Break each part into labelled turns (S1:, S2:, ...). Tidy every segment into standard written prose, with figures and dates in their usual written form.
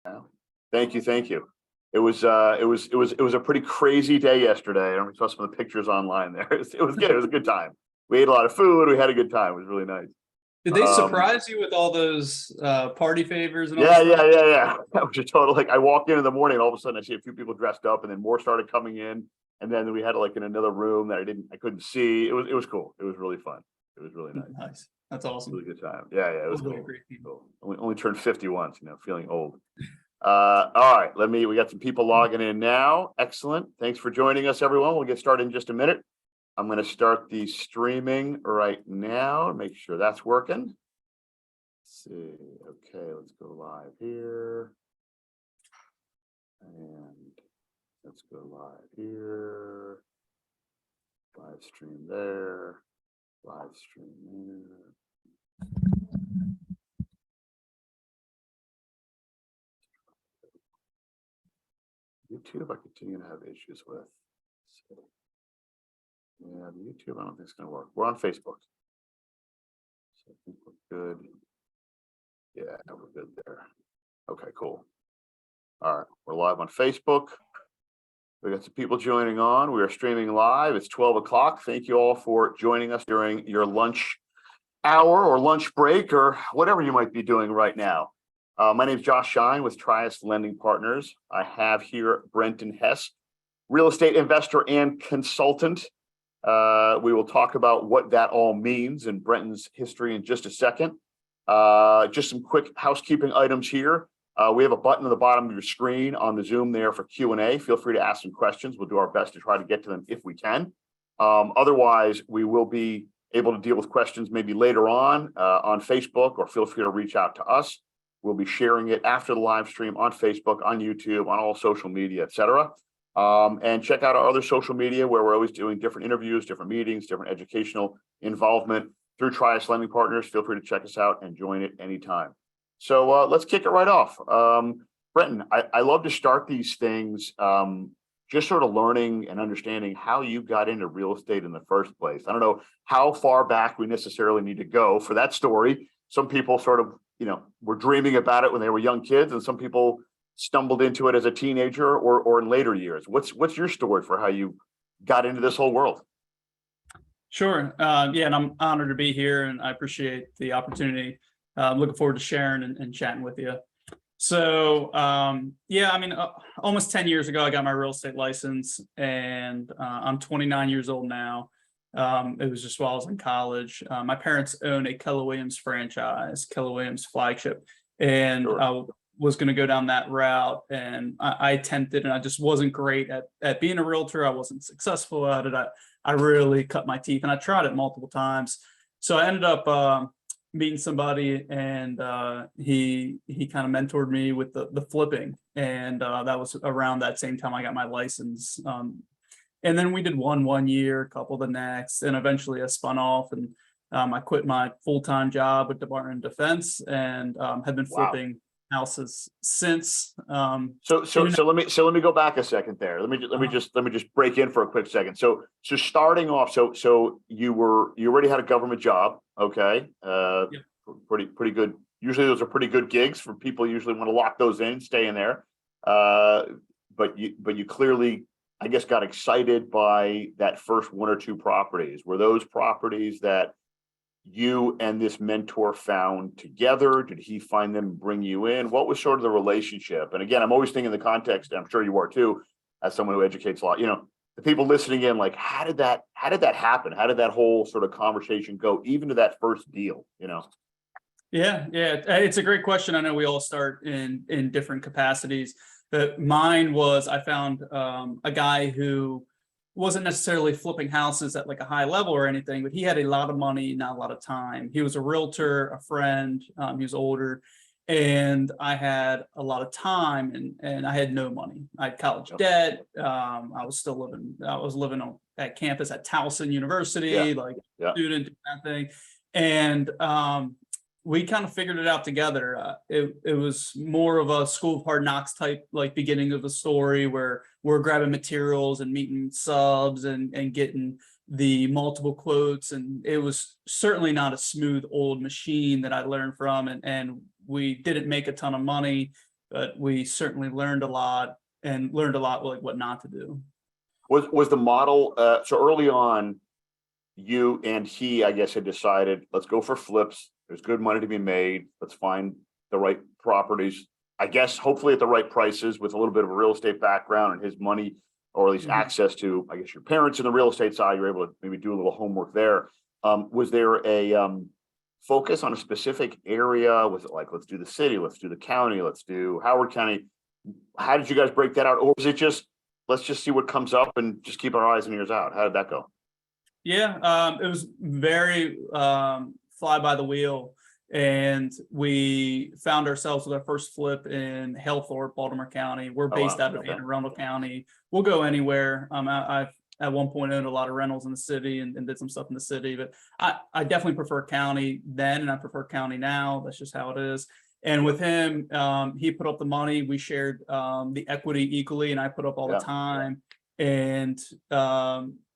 S1: Yeah. Thank you. It was a pretty crazy day yesterday. I don't know if you saw some of the pictures online there. It was good. It was a good time. We ate a lot of food. We had a good time. It was really nice.
S2: Did they surprise you with all those party favors and all
S1: Yeah,
S2: that stuff?
S1: yeah. That was a total, like, I walked in the morning and all of a sudden I see a few people dressed up and then more started coming in. And then we had like in another room that I couldn't see. It was cool. It was really fun. It was really nice.
S2: Nice. That's awesome.
S1: Really good time. Yeah, it was
S2: Really
S1: cool.
S2: great people.
S1: Only turned 50 once, feeling old. All right, we got some people logging in now. Excellent. Thanks for joining us, everyone. We'll get started in just a minute. I'm going to start the streaming right now. Make sure that's working. Let's see. Okay, let's go live here. And let's go live here. Live stream there. Live stream there. YouTube, I continue to have issues with. Yeah, the YouTube, I don't think it's going to work. We're on Facebook. So I think we're good. Yeah, we're good there. Okay, cool. All right, we're live on Facebook. We got some people joining on. We are streaming live. It's 12 o'clock. Thank you all for joining us during your lunch hour or lunch break or whatever you might be doing right now. My name is Josh Shine with Trius Lending Partners. I have here Brentin Hess, real estate investor and consultant. We will talk about what that all means and Brentin's history in just a second. Just some quick housekeeping items here. We have a button at the bottom of your screen on the Zoom there for Q&A. Feel free to ask some questions. We'll do our best to try to get to them if we can. Otherwise, we will be able to deal with questions maybe later on Facebook, or feel free to reach out to us. We'll be sharing it after the live stream on Facebook, on YouTube, on all social media, etc. And check out our other social media where we're always doing different interviews, different meetings, different educational involvement through Trius Lending Partners. Feel free to check us out and join it anytime. So let's kick it right off. Brentin, I love to start these things just sort of learning and understanding how you got into real estate in the first place. I don't know how far back we necessarily need to go for that story. Some people sort of, were dreaming about it when they were young kids, and some people stumbled into it as a teenager or in later years. What's your story for how you got into this whole world?
S2: Sure. Yeah, and I'm honored to be here, and I appreciate the opportunity. I'm looking forward to sharing and chatting with you. So, almost 10 years ago, I got my real estate license, and I'm 29 years old now. It was just while I was in college. My parents own a Keller Williams franchise, Keller Williams flagship, and
S1: Sure.
S2: I was going to go down that route, and I attempted, and I just wasn't great at being a realtor. I wasn't successful at it. I really cut my teeth, and I tried it multiple times. So I ended up meeting somebody, and he kind of mentored me with the flipping, and that was around that same time I got my license. And then we did one year, a couple the next, and eventually I spun off, and I quit my full-time job with Department of Defense, and have been flipping houses since.
S1: So let me go back a second there. Let me just break in for a quick second. So starting off, so you already had a government job, okay? Yep. Pretty good. Usually those are pretty good gigs for people. Usually want to lock those in, stay in there. But you clearly, I guess, got excited by that first one or two properties. Were those properties that you and this mentor found together? Did he find them and bring you in? What was sort of the relationship? And again, I'm always thinking the context, and I'm sure you are too, as someone who educates a lot, the people listening in, like, how did that happen? How did that whole sort of conversation go, even to that first deal,
S2: Yeah, it's a great question. I know we all start in different capacities. But mine was, I found a guy who wasn't necessarily flipping houses at like a high level or anything, but he had a lot of money, not a lot of time. He was a realtor, a friend. He was older, and I had a lot of time, and I had no money. I had college debt. I was living at campus at Towson University, student, that thing, and we kind of figured it out together. It was more of a School of Hard Knocks type, like, beginning of a story where we're grabbing materials and meeting subs and getting the multiple quotes. And it was certainly not a smooth old machine that I learned from. And we didn't make a ton of money. but we certainly learned a lot like what not to do.
S1: Was the model, so early on, you and he, I guess, had decided, let's go for flips. There's good money to be made. Let's find the right properties, I guess, hopefully at the right prices, with a little bit of a real estate background and his money, or at least access to, I guess, your parents in the real estate side. You're able to maybe do a little homework there. Was there a focus on a specific area? Was it like, let's do the city, let's do the county, let's do Howard County? How did you guys break that out? Or was it just, let's just see what comes up and just keep our eyes and ears out? How did that go?
S2: Yeah, it was very fly by the wheel, and we found ourselves with our first flip in Halethorpe, Baltimore County. We're based out of Anne Arundel County. We'll go anywhere. I've at one point owned a lot of rentals in the city and did some stuff in the city, but I definitely prefer county then, and I prefer county now. That's just how it is. And with him, he put up the money. We shared the equity equally, and I put up all the time. And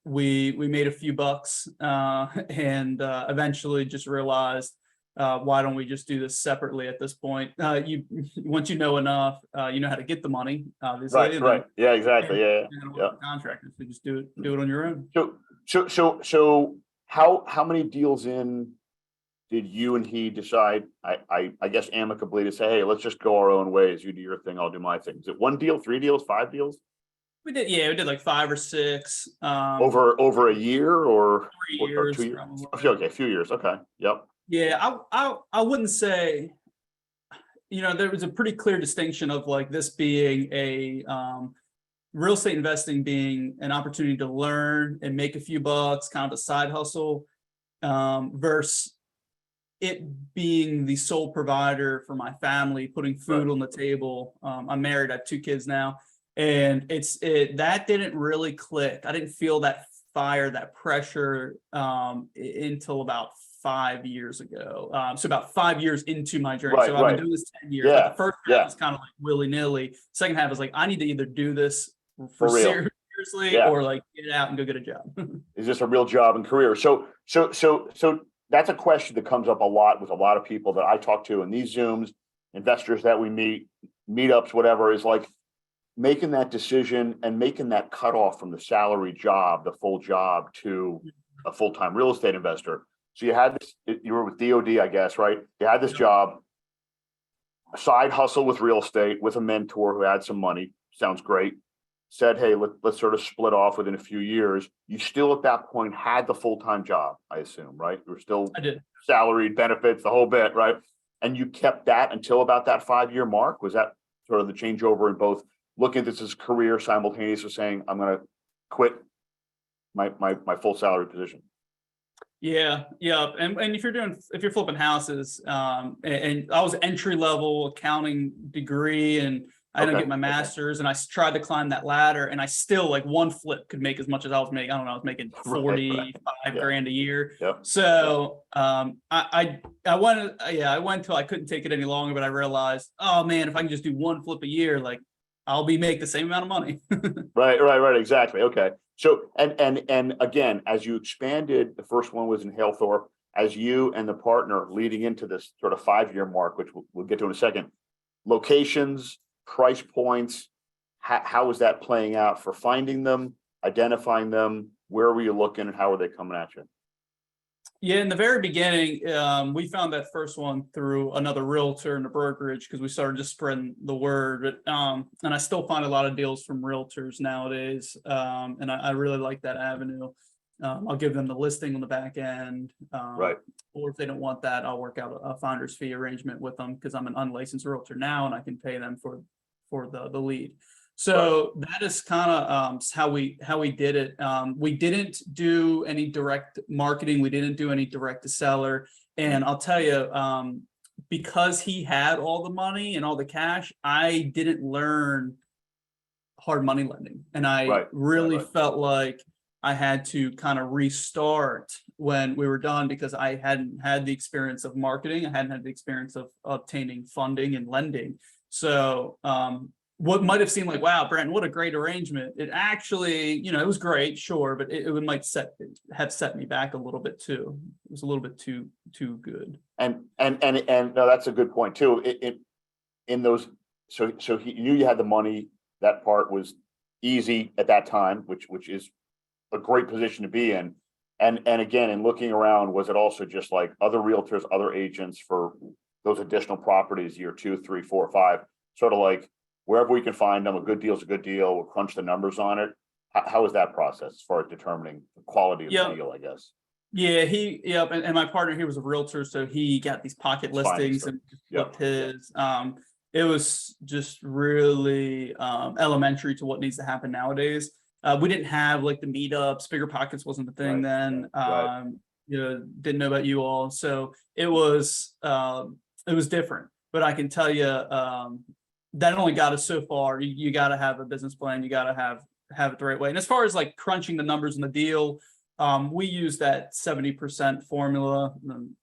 S2: we made a few bucks, and eventually just realized, why don't we just do this separately at this point? Once you know enough, you know how to get the money, obviously.
S1: Right. Yeah, exactly. Yeah.
S2: Contractors, so just do it on your own.
S1: So how many deals in did you and he decide, I guess amicably, to say, hey, let's just go our own ways. You do your thing, I'll do my thing. Is it 1 deal, 3 deals, 5 deals?
S2: We did like 5 or 6.
S1: Over a year or
S2: 3 years?
S1: 2 years? Okay, a few years. Okay. Yep.
S2: Yeah, I wouldn't say, there was a pretty clear distinction of like this being a real estate investing being an opportunity to learn and make a few bucks, kind of a side hustle, versus it being the sole provider for my family, putting food on the table. I'm married, I have 2 kids now. And that didn't really click. I didn't feel that fire, that pressure until about 5 years ago. So about 5 years into my journey. So I've been doing this 10 years. Like the first half was kind of like willy-nilly. Second half was like, I need to either do this for seriously or like get out and go get a job.
S1: Is this a real job and career? So that's a question that comes up a lot with a lot of people that I talk to in these Zooms, investors that we meet, meetups, whatever, is like, making that decision and making that cutoff from the salary job, the full job, to a full-time real estate investor. So you had this, you were with DOD, I guess, right? You had this job, a side hustle with real estate with a mentor who had some money. Sounds great. Said, hey, let's sort of split off within a few years. You still at that point had the full-time job, I assume, right? You were still salaried, benefits, the whole bit, right? And you kept that until about that 5-year mark. Was that sort of the changeover in both looking at this as career simultaneously saying, I'm going to quit my full salary position?
S2: Yeah. And if you're flipping houses, and I was entry level accounting degree, and I didn't get my master's, and I tried to climb that ladder, and I still, like, one flip could make as much as I was making. I don't know, I was making 45 grand a year. So I went till I couldn't take it any longer, but I realized, oh man, if I can just do one flip a year, like, I'll make the same amount of money.
S1: Right. Exactly. Okay. So, and again, as you expanded, the first one was in Halethorpe, as you and the partner leading into this sort of 5-year mark, which we'll get to in a second, locations, price points, how was that playing out for finding them, identifying them? Where were you looking, and how are they coming at you?
S2: Yeah, in the very beginning, we found that first one through another realtor in the brokerage, because we started just spreading the word. And I still find a lot of deals from realtors nowadays, and I really like that avenue. I'll give them the listing on the back end, or if they don't want that, I'll work out a finder's fee arrangement with them, because I'm an unlicensed realtor now, and I can pay them for the lead. So that is kind of how we did it. We didn't do any direct marketing. We didn't do any direct to seller. And I'll tell you, because he had all the money and all the cash, I didn't learn hard money lending. And I really felt like I had to kind of restart when we were done, because I hadn't had the experience of marketing. I hadn't had the experience of obtaining funding and lending. So what might have seemed like, wow, Brentin, what a great arrangement. It actually, it was great, sure, but it might have set me back a little bit too. It was a little bit too good.
S1: And no, that's a good point too. In those so he knew you had the money. That part was easy at that time, which is a great position to be in. And again, in looking around, was it also just like other realtors, other agents for those additional properties, year 2, 3, 4, 5, sort of like wherever we can find them, a good deal is a good deal. We'll crunch the numbers on it. How is that process as far as determining the quality of the deal, I guess?
S2: Yeah, and my partner, he was a realtor, so he got these pocket listings and flipped his. It was just really elementary to what needs to happen nowadays. We didn't have like the meetups, bigger pockets wasn't the thing then. Didn't know about you all, so it was different. But I can tell you, that only got us so far. You got to have a business plan. You got to have it the right way. And as far as like crunching the numbers in the deal, we use that 70% formula,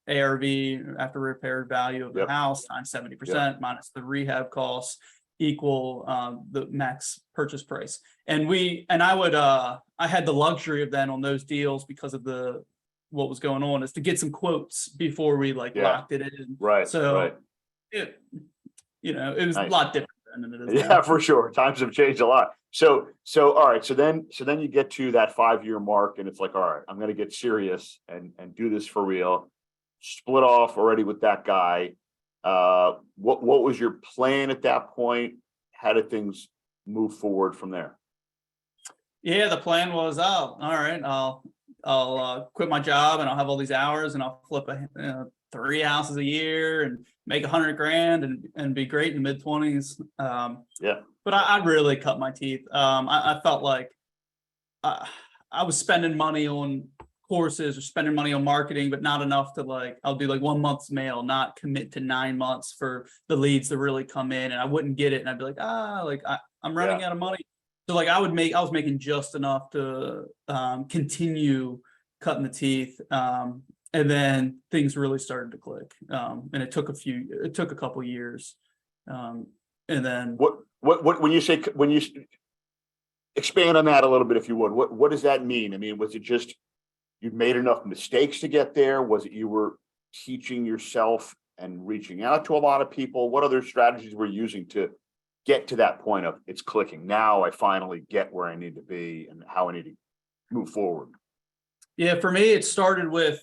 S2: ARV, after repaired value of the house, times 70% minus the rehab costs equal the max purchase price. And I had the luxury of then on those deals, because of what was going on, is to get some quotes before we locked it in.
S1: Right.
S2: So it was a lot different than it is now.
S1: Yeah, for sure. Times have changed a lot. So all right. So then you get to that 5-year mark, and it's like, all right, I'm going to get serious and do this for real. Split off already with that guy. What was your plan at that point? How did things move forward from there?
S2: Yeah, the plan was, all right, I'll quit my job and I'll have all these hours and I'll flip 3 houses a year and make $100,000 and be great in the mid-20s. But I really cut my teeth. I felt like I was spending money on courses or spending money on marketing, but not enough to I'll do 1 month's mail, not commit to 9 months for the leads to really come in, and I wouldn't get it. And I'd be I'm running out of money. So I was making just enough to continue cutting the teeth. And then things really started to click. And it took a couple years. And then
S1: when you expand on that a little bit, if you would, what does that mean? I mean, was it just you made enough mistakes to get there? Was it you were teaching yourself and reaching out to a lot of people? What other strategies were you using to get to that point of it's clicking? Now I finally get where I need to be and how I need to move forward.
S2: Yeah, for me, it started with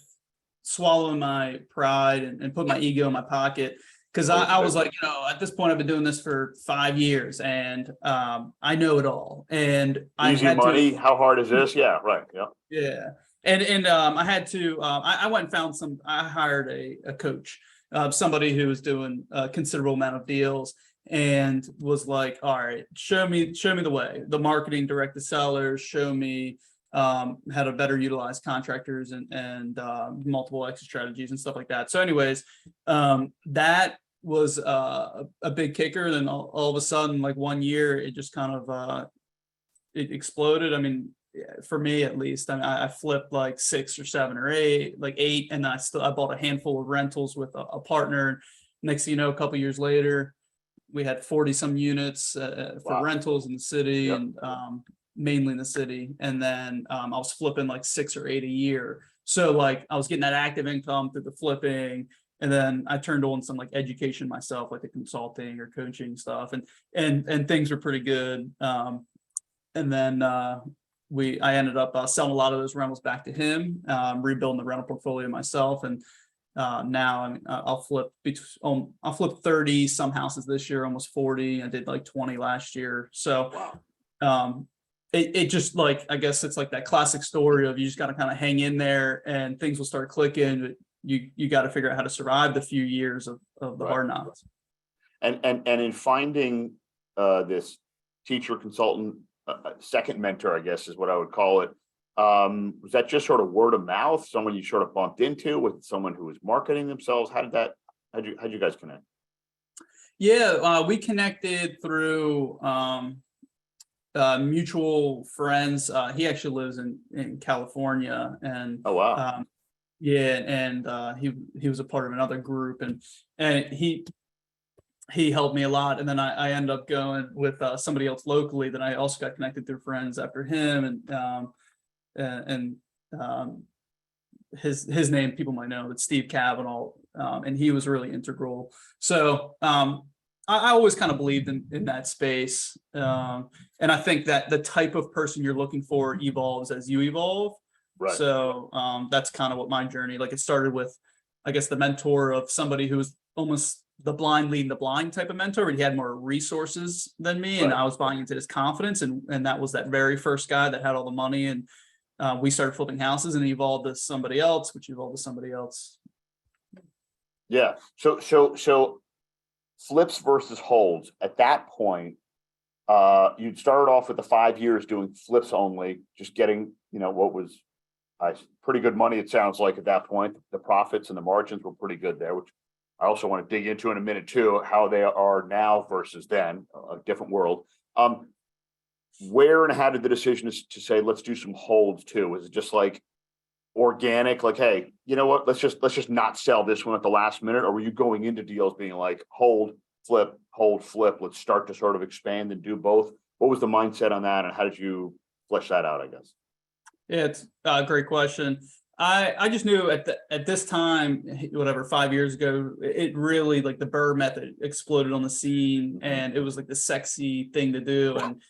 S2: swallowing my pride and put my ego in my pocket. Because I was like, at this point, I've been doing this for 5 years and I know it all. And
S1: easy money. How hard is this? Yeah, right. Yeah.
S2: Yeah. And I had to, I went and I hired a coach, somebody who was doing a considerable amount of deals, and was like, all right, show me the way, the marketing, direct to sellers, show me how to better utilize contractors and multiple exit strategies and stuff like that. So anyways, that was a big kicker. And then all of a sudden, 1 year, it just kind of it exploded. I mean, for me at least, I flipped 6 or 7 or 8, 8, and then I bought a handful of rentals with a partner. Next thing you know, a couple years later, we had 40 some units for rentals in the city, and mainly in the city. And then I was flipping 6 or 8 a year. So I was getting that active income through the flipping. And then I turned on some education myself, the consulting or coaching stuff, and things were pretty good. And then I ended up selling a lot of those rentals back to him, rebuilding the rental portfolio myself. And now I'll flip 30 some houses this year, almost 40. I did 20 last year. So it just I guess it's that classic story of you just got to kind of hang in there and things will start clicking. But you got to figure out how to survive the few years of the hard knocks.
S1: And in finding this teacher, consultant, second mentor, I guess is what I would call it. Was that just sort of word of mouth? Someone you sort of bumped into? Was it someone who was marketing themselves? How'd you guys connect? Yeah,
S2: we connected through mutual friends. He actually lives in California, and
S1: oh wow.
S2: And he was a part of another group, and he helped me a lot. And then I ended up going with somebody else locally that I also got connected through friends after him, and his name people might know, it's Steve Cavanaugh, and he was really integral. So I always kind of believed in that space. And I think that the type of person you're looking for evolves as you evolve.
S1: Right.
S2: So that's kind of what my journey, like it started with, I guess, the mentor of somebody who was almost the blind leading the blind type of mentor, but he had more resources than me. And
S1: Right.
S2: I was buying into his confidence. And that was that very first guy that had all the money. And we started flipping houses and evolved to somebody else, which evolved to somebody else.
S1: Yeah. So flips versus holds. At that point, you'd started off with the 5 years doing flips only, just getting, what was pretty good money. It sounds like at that point, the profits and the margins were pretty good there, which I also want to dig into in a minute too, how they are now versus then, a different world. Where and how did the decision to say, let's do some holds too? Is it just like organic, like, hey, you know what, let's just not sell this one at the last minute? Or were you going into deals being like, hold, flip, let's start to sort of expand and do both? What was the mindset on that, and how did you flesh that out, I guess?
S2: Yeah, it's a great question. I just knew at this time, whatever, 5 years ago, it really, like, the Burr method exploded on the scene, and it was like the sexy thing to do. And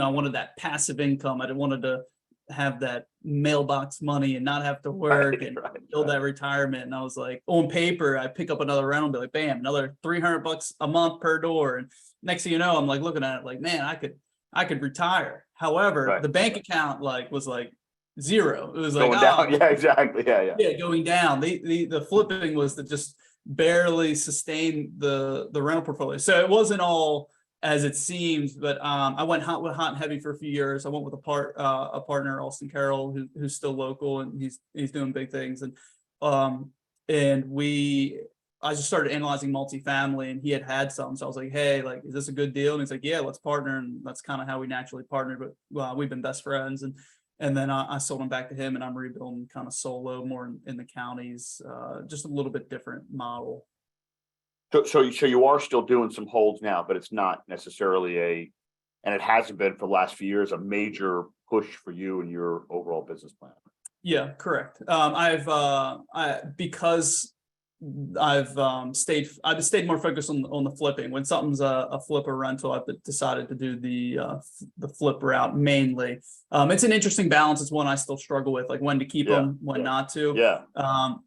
S2: I wanted that passive income. I wanted to have that mailbox money and not have to work and build that retirement. And I was like, on paper, I pick up another rental and be like, bam, another $300 a month per door. And next thing you know, I'm like looking at it like, man, I could retire. However, the bank account was like zero. It was like,
S1: going down. Yeah, exactly. Yeah,
S2: going down. The flipping was to just barely sustain the rental portfolio. So it wasn't all as it seems, but I went hot and heavy for a few years. I went with a partner, Austin Carroll, who's still local, and he's doing big things. And I just started analyzing multifamily, and he had some. So I was like, hey, like, is this a good deal? And he's like, yeah, let's partner. And that's kind of how we naturally partnered, but we've been best friends. And then I sold them back to him, and I'm rebuilding kind of solo, more in the counties, just a little bit different model.
S1: So you are still doing some holds now, but it's not necessarily and it hasn't been for the last few years, a major push for you and your overall business plan.
S2: Yeah, correct. Because I've stayed more focused on the flipping. When something's a flip or rental, I've decided to do the flip route mainly. It's an interesting balance. It's one I still struggle with, like when to keep them, when not to.
S1: Yeah.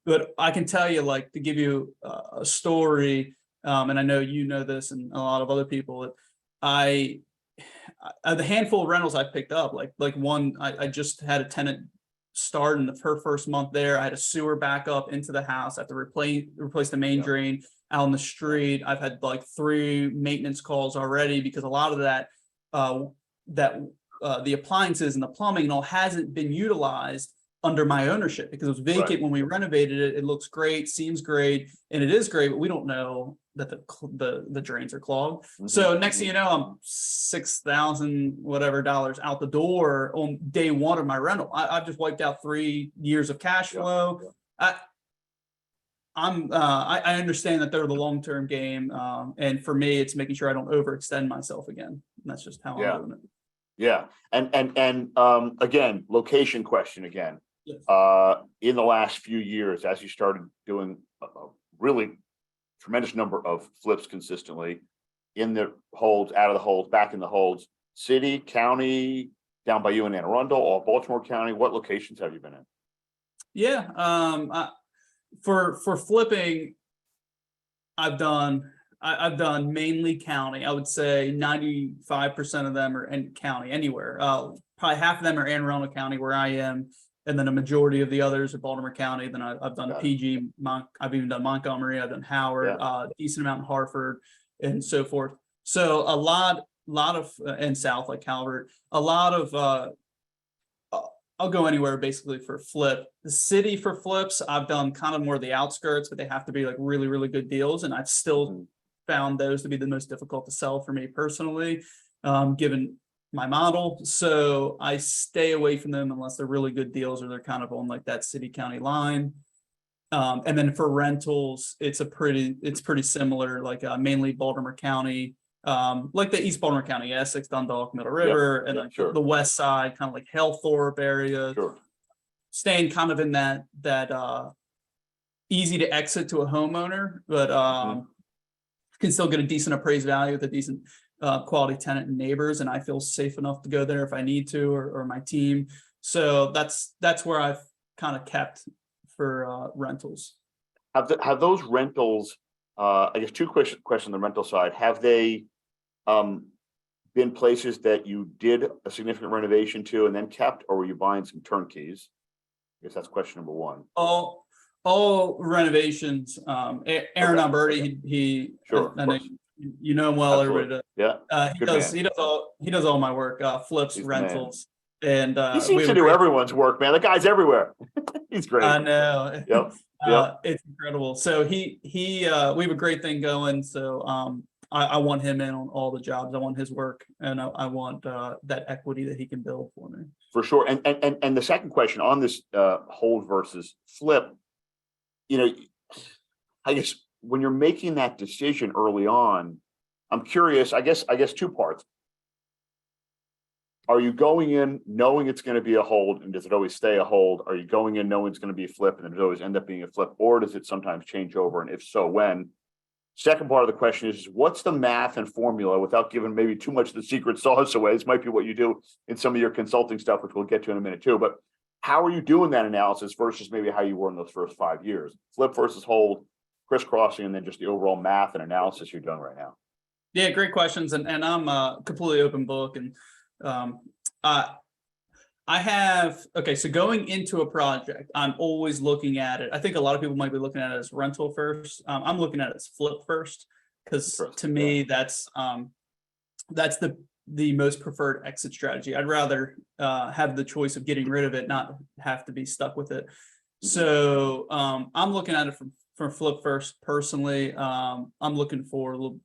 S2: But I can tell you, like, to give you a story, and I know you know this, and a lot of other people, the handful of rentals I picked up, like one, I just had a tenant start in her first month there. I had a sewer backup into the house. I have to replace the main drain out in the street. I've had like 3 maintenance calls already, because a lot of that the appliances and the plumbing and all hasn't been utilized under my ownership, because it was vacant when we renovated it. It looks great, seems great, and it is great, but we don't know that the drains are clogged. So next thing you know, I'm $6,000 whatever out the door on day one of my rental. I've just wiped out 3 years of cash flow. I understand that they're the long-term game, and for me, it's making sure I don't overextend myself again. And that's just how I'm doing it.
S1: Yeah, and again, location question again.
S2: Yes.
S1: In the last few years, as you started doing a really tremendous number of flips consistently, in the holds, out of the holds, back in the holds, city, county, down by you in Anne Arundel, or Baltimore County, what locations have you been in?
S2: Yeah, for flipping, I've done mainly county. I would say 95% of them are in county, anywhere. Probably half of them are Anne Arundel County, where I am, and then a majority of the others are Baltimore County. Then I've done PG, I've even done Montgomery, I've done Howard, decent amount in Hartford, and so forth. So a lot of in South, like Calvert, a lot of I'll go anywhere basically for flip. The city for flips, I've done kind of more the outskirts, but they have to be like really, really good deals, and I've still found those to be the most difficult to sell for me personally, given my model. So I stay away from them unless they're really good deals, or they're kind of on like that city county line. And then for rentals, it's pretty similar, like mainly Baltimore County, like the East Baltimore County, Essex, Dundalk, Middle River, and like the west side, kind of like Halethorpe area. Staying kind of in that easy to exit to a homeowner, but can still get a decent appraised value with a decent quality tenant and neighbors, and I feel safe enough to go there if I need to, or my team. So that's where I've kind of kept for rentals.
S1: Have those rentals, I guess two questions on the rental side, have they been places that you did a significant renovation to and then kept, or were you buying some turnkeys? I guess that's question number one.
S2: All renovations. Aaron Alberti, he
S1: Sure,
S2: I know you know him well.
S1: Absolutely.
S2: Everybody, he does all my work, flips,
S1: He's
S2: rentals, and
S1: he seems to do everyone's work, man. The guy's everywhere. He's great.
S2: I know.
S1: Yep.
S2: It's incredible. So we have a great thing going. So I want him in on all the jobs. I want his work, and I want that equity that he can build for me.
S1: For sure. And the second question on this hold versus flip, I guess when you're making that decision early on, I'm curious, I guess two parts. Are you going in knowing it's going to be a hold, and does it always stay a hold? Are you going in knowing it's going to be a flip, and it always end up being a flip, or does it sometimes change over? And if so, when? Second part of the question is what's the math and formula, without giving maybe too much of the secret sauce away? This might be what you do in some of your consulting stuff, which we'll get to in a minute too. But how are you doing that analysis versus maybe how you were in those first 5 years? Flip versus hold, crisscrossing, and then just the overall math and analysis you're doing right now.
S2: Yeah, great questions. And I'm a completely open book. And I have, so going into a project, I'm always looking at it. I think a lot of people might be looking at it as rental first. I'm looking at it as flip first, because to me, that's the most preferred exit strategy. I'd rather have the choice of getting rid of it, not have to be stuck with it. So I'm looking at it from flip first personally. I'm looking for a little,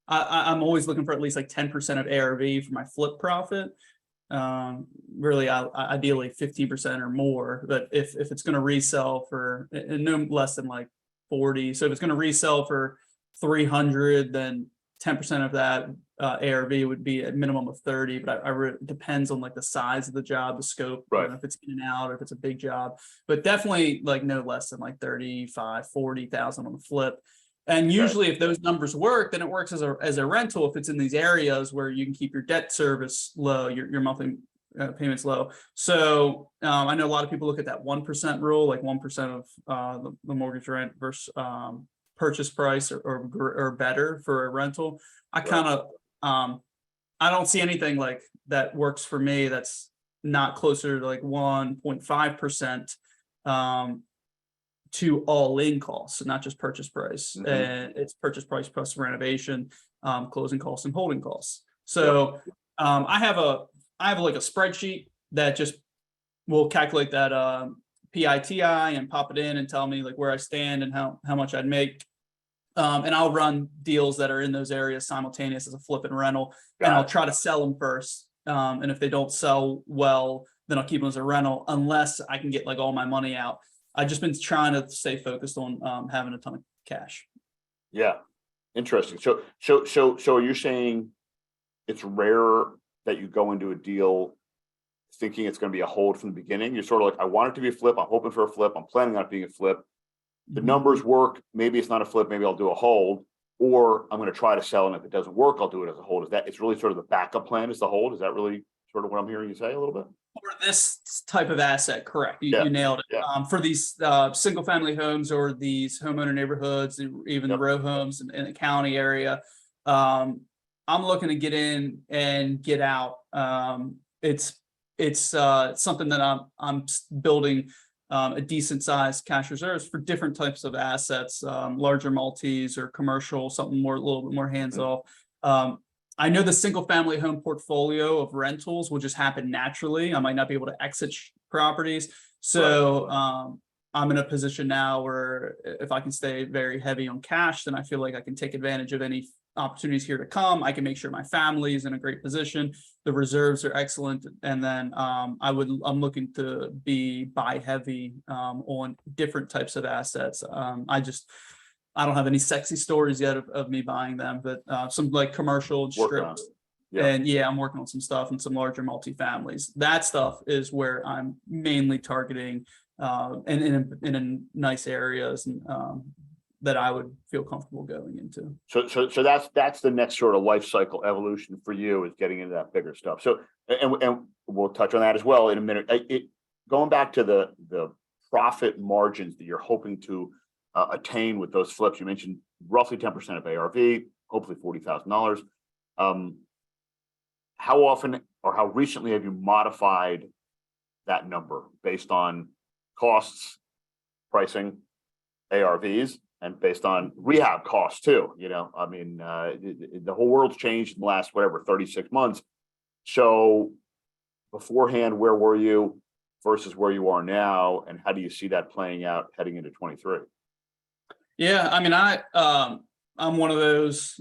S2: I'm always looking for at least like 10% of ARV for my flip profit. Really, ideally 15% or more. But if it's going to resell for no less than like 40, so if it's going to resell for 300, then 10% of that ARV would be a minimum of 30. But it depends on like the size of the job, the scope,
S1: right?
S2: If it's in and out, or if it's a big job. But definitely like no less than like 35, 40,000 on the flip. And usually if those numbers work, then it works as a rental if it's in these areas where you can keep your debt service low, your monthly payments low. So I know a lot of people look at that 1% rule, like 1% of the mortgage rent versus purchase price or better for a rental. I kind of I don't see anything like that works for me that's not closer to like 1.5% to all-in costs, not just purchase price. And it's purchase price plus renovation, closing costs, and holding costs. So I have like a spreadsheet that just will calculate that PITI and pop it in and tell me like where I stand and how much I'd make. And I'll run deals that are in those areas simultaneous as a flip and rental, and I'll try to sell them first. And if they don't sell well, then I'll keep them as a rental unless I can get like all my money out. I've just been trying to stay focused on having a ton of cash. Yeah,
S1: interesting. So are you saying it's rare that you go into a deal thinking it's going to be a hold from the beginning? You're sort of like, I want it to be a flip. I'm hoping for a flip. I'm planning on it being a flip. The numbers work. Maybe it's not a flip. Maybe I'll do a hold, or I'm going to try to sell. And if it doesn't work, I'll do it as a hold. Is that, it's really sort of the backup plan is the hold? Is that really sort of what I'm hearing you say a little bit?
S2: For this type of asset, correct. You nailed it. For these single family homes or these homeowner neighborhoods, even the row homes in the county area, I'm looking to get in and get out. It's something that I'm building a decent sized cash reserves for different types of assets, larger multis or commercial, something more, a little bit more hands off. I know the single family home portfolio of rentals will just happen naturally. I might not be able to exit properties. So I'm in a position now where if I can stay very heavy on cash, then I feel like I can take advantage of any opportunities here to come. I can make sure my family is in a great position. The reserves are excellent. And then I'm looking to be buy heavy on different types of assets. I don't have any sexy stories yet of me buying them, but some like commercial strips. And I'm working on some stuff and some larger multifamilies. That stuff is where I'm mainly targeting and in nice areas and that I would feel comfortable going into.
S1: So that's the next sort of life cycle evolution for you, is getting into that bigger stuff. So, and we'll touch on that as well in a minute. Going back to the profit margins that you're hoping to attain with those flips, you mentioned roughly 10% of ARV, hopefully $40,000. How often or how recently have you modified that number based on costs, pricing, ARVs, and based on rehab costs too? You know, I mean, the whole world's changed in the last, 36 months. So beforehand, where were you versus where you are now? And how do you see that playing out heading into 23?
S2: Yeah, I mean, I'm one of those,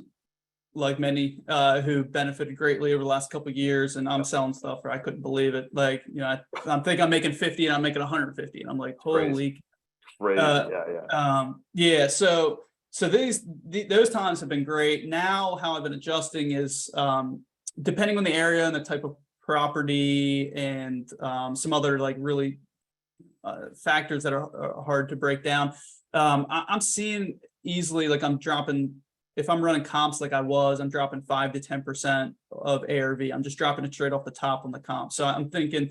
S2: like many, who benefited greatly over the last couple of years, and I'm selling stuff where I couldn't believe it. Like, you know, I'm thinking I'm making 50 and I'm making 150, and I'm like, holy. Yeah. So those times have been great. Now, how I've been adjusting is, depending on the area and the type of property and some other like really factors that are hard to break down. I'm seeing easily, like I'm dropping, if I'm running comps like I'm dropping 5 to 10% of ARV. I'm just dropping it straight off the top on the comp. So I'm thinking,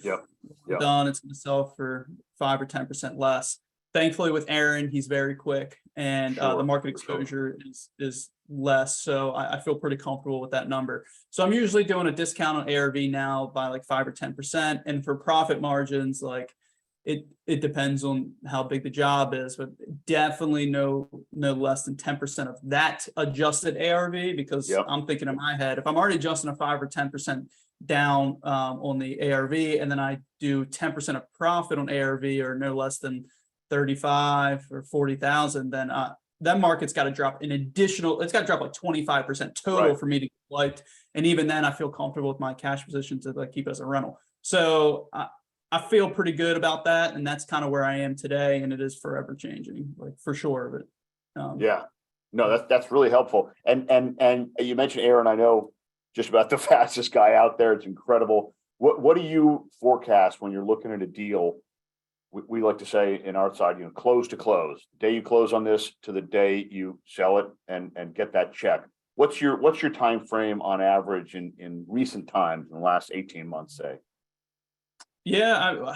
S2: done, it's going to sell for 5 or 10% less. Thankfully, with Aaron, he's very quick, and the market exposure is less. So I feel pretty comfortable with that number. So I'm usually doing a discount on ARV now by like 5 or 10%. And for profit margins, like it depends on how big the job is, but definitely no less than 10% of that adjusted ARV, because I'm thinking in my head, if I'm already adjusting a 5 or 10% down on the ARV, and then I do 10% of profit on ARV, or no less than 35 or 40,000, then that market's got to drop an additional, it's got to drop like 25% total for me to get liked. And even then I feel comfortable with my cash position to like keep it as a rental. So I feel pretty good about that. And that's kind of where I am today. And it is forever changing, like for sure. But
S1: no, that's really helpful. And you mentioned Aaron, I know just about the fastest guy out there. It's incredible. What do you forecast when you're looking at a deal? We like to say in our side, you know, close to close. The day you close on this to the day you sell it and get that check. What's your time frame on average in recent times, in the last 18 months, say?
S2: Yeah,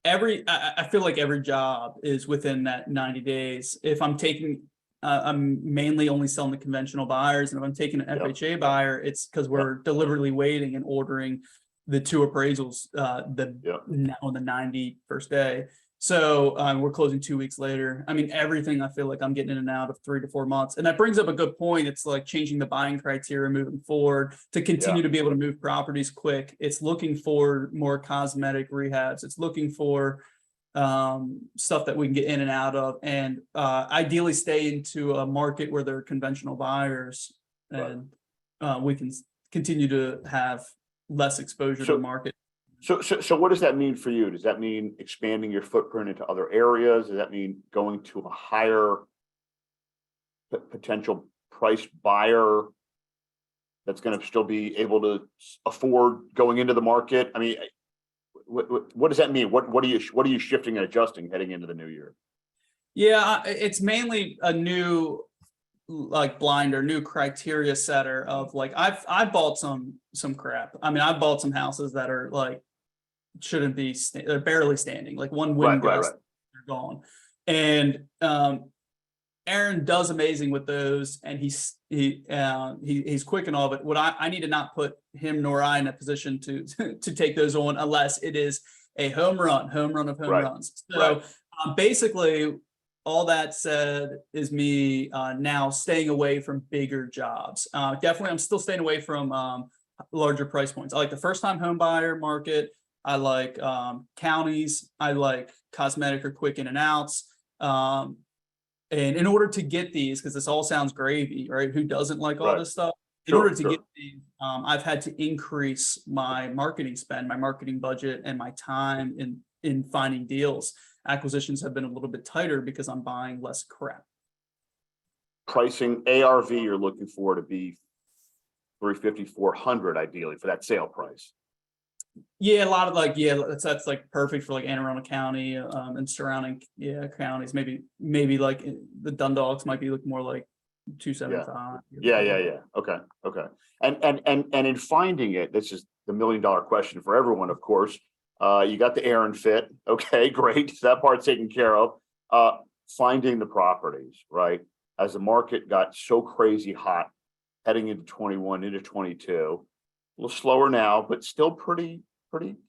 S2: I feel like every job is within that 90 days. If I'm taking, I'm mainly only selling to conventional buyers, and if I'm taking an FHA buyer, it's because we're deliberately waiting and ordering the 2 appraisals on the 91st day. So we're closing 2 weeks later. I mean, everything I feel like I'm getting in and out of 3 to 4 months. And that brings up a good point. It's like changing the buying criteria moving forward to continue to be able to move properties quick. It's looking for more cosmetic rehabs. It's looking for stuff that we can get in and out of, and ideally stay into a market where there are conventional buyers, and we can continue to have less exposure to the market.
S1: So what does that mean for you? Does that mean expanding your footprint into other areas? Does that mean going to a higher potential price buyer that's going to still be able to afford going into the market? I mean, what does that mean? What are you shifting and adjusting heading into the new year?
S2: Yeah, it's mainly a new like blinder, new criteria setter of like I bought some crap. I mean, I bought some houses that are like shouldn't be they're barely standing, like one wind gust, they're gone. And Aaron does amazing with those, and he's quick and all, but what I need to not put him nor I in a position to take those on unless it is a home run of home runs. So basically, all that said is me now staying away from bigger jobs. Definitely, I'm still staying away from larger price points. I like the first-time home buyer market. I like counties. I like cosmetic or quick in and outs. And in order to get these, because this all sounds gravy, right? Who doesn't like all this stuff? In order to get these, I've had to increase my marketing spend, my marketing budget, and my time in finding deals. Acquisitions have been a little bit tighter because I'm buying less crap.
S1: Pricing ARV, you're looking for to be 350, 400 ideally for that sale price.
S2: Yeah, a lot of like, yeah, that's like perfect for like Anne Arundel County, and surrounding, counties. Maybe like the Dundalks might be like more like
S1: Yeah.
S2: 275.
S1: Yeah. Okay. And in finding it, this is the $1 million question for everyone, of course. You got the Aaron fit. Okay, great. So that part's taken care of. Finding the properties, right? As the market got so crazy hot heading into 21, into 22, a little slower now, but still pretty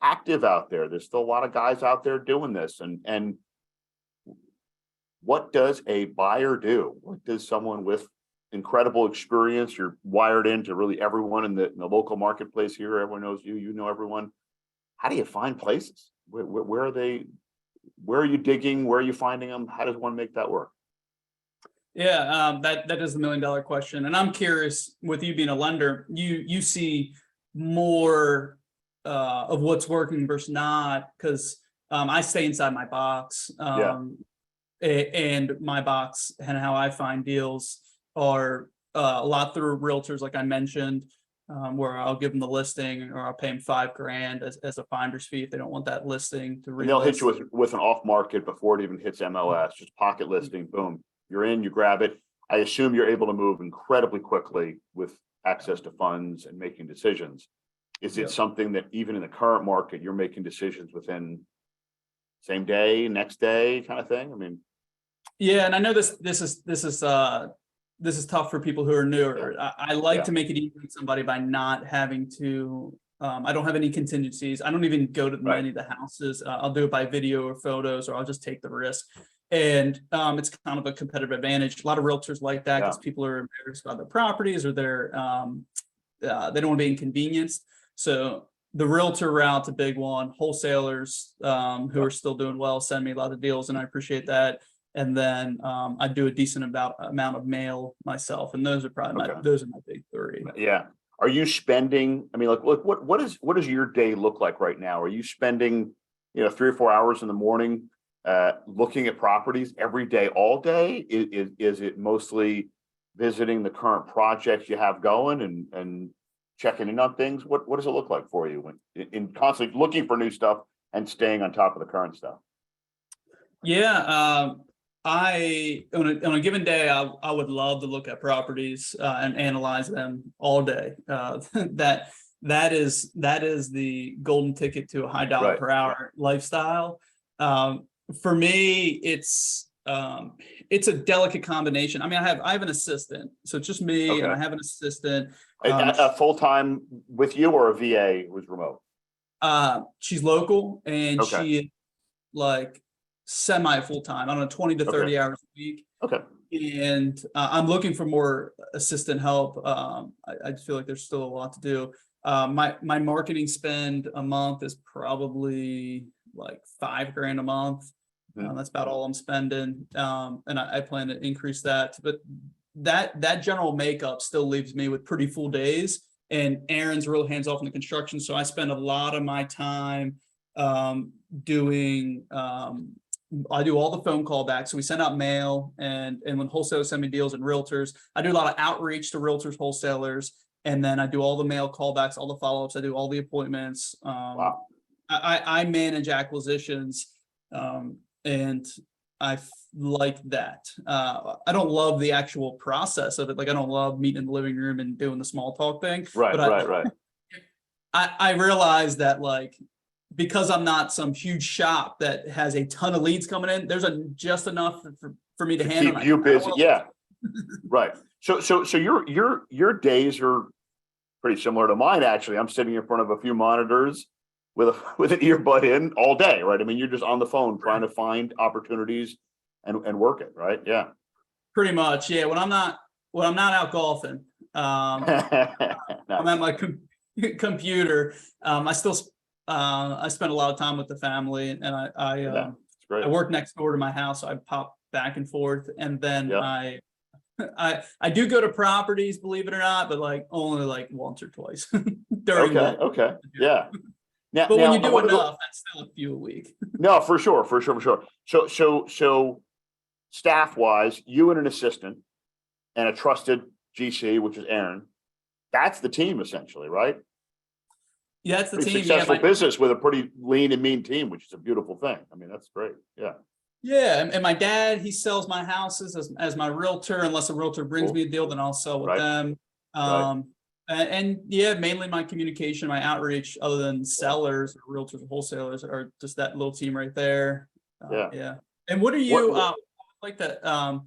S1: active out there. There's still a lot of guys out there doing this. And what does a buyer do? What does someone with incredible experience? You're wired into really everyone in the local marketplace here. Everyone knows you. You know everyone. How do you find places? Where are they? Where are you digging? Where are you finding them? How does one make that work?
S2: Yeah, that is the $1 million question. And I'm curious, with you being a lender, you see more of what's working versus not, because I stay inside my box. And my box and how I find deals are a lot through realtors, like I mentioned, where I'll give them the listing or I'll pay them $5,000 as a finder's fee if they don't want that listing to
S1: And they'll hit
S2: relist.
S1: you with an off market before it even hits MLS, just pocket listing, boom, you're in, you grab it. I assume you're able to move incredibly quickly with access to funds and making decisions. Is it
S2: Yep.
S1: something that even in the current market, you're making decisions within same day, next day kind of thing? I mean,
S2: Yeah, and I know this is tough for people who are newer. I like
S1: Yeah.
S2: to make it easy for somebody by not having to. I don't have any contingencies. I don't even go to many of the houses. I'll do it by video or photos, or I'll just take the risk. And it's kind of a competitive advantage. A lot of realtors like that because people are embarrassed about their properties, or they don't want to be inconvenienced. So the realtor route's a big one. Wholesalers who are still doing well send me a lot of deals, and I appreciate that. And then I do a decent amount of mail myself, and those are probably those are my big three.
S1: Yeah. Are you spending? I mean, like, what does your day look like right now? Are you spending, 3 or 4 hours in the morning looking at properties every day, all day? Is it mostly visiting the current projects you have going and checking in on things? What does it look like for you when in constantly looking for new stuff and staying on top of the current stuff?
S2: Yeah, I on a given day, I would love to look at properties and analyze them all day. That is the golden ticket to a high dollar per hour lifestyle. For me, it's a delicate combination. I mean, I have an assistant, so it's just me, and I have an assistant.
S1: A full time with you, or a VA who's remote?
S2: She's local, and she like semi full time. I don't know, 20 to 30 hours a week.
S1: Okay.
S2: And I'm looking for more assistant help. I just feel like there's still a lot to do. My marketing spend a month is probably like $5,000 a month. That's about all I'm spending. And I plan to increase that. But that general makeup still leaves me with pretty full days. And Aaron's real hands off in the construction, so I spend a lot of my time doing. I do all the phone callbacks. So we send out mail, and when wholesalers send me deals and realtors, I do a lot of outreach to realtors, wholesalers, and then I do all the mail callbacks, all the follow-ups. I do all the appointments. I manage acquisitions, and I like that. I don't love the actual process of it. Like, I don't love meeting in the living room and doing the small talk thing.
S1: Right.
S2: I realize that, like, because I'm not some huge shop that has a ton of leads coming in, there's just enough for me to handle.
S1: Keep you busy. Yeah. Right. So your days are pretty similar to mine, actually. I'm sitting in front of a few monitors with an earbud in all day, right? I mean, you're just on the phone trying to find opportunities and work it, right? Yeah.
S2: Pretty much. Yeah. When I'm not out golfing, I'm at my computer. I spend a lot of time with the family, and I work next door to my house. So I pop back and forth, and then I do go to properties, believe it or not, but like only like once or twice during
S1: Okay. Yeah.
S2: But when you do enough, that's still a few a week.
S1: No, for sure. So staff wise, you and an assistant and a trusted GC, which is Aaron, that's the team essentially, right?
S2: Yeah, it's the
S1: pretty
S2: team.
S1: successful business with a pretty lean and mean team, which is a beautiful thing. I mean, that's great. Yeah.
S2: Yeah, and my dad, he sells my houses as my realtor. Unless a realtor brings me a deal, then I'll sell with
S1: Right.
S2: them. And yeah, mainly my communication, my outreach, other than sellers, or realtors, or wholesalers, are just that little team right there. Yeah. And what are you? I'd like to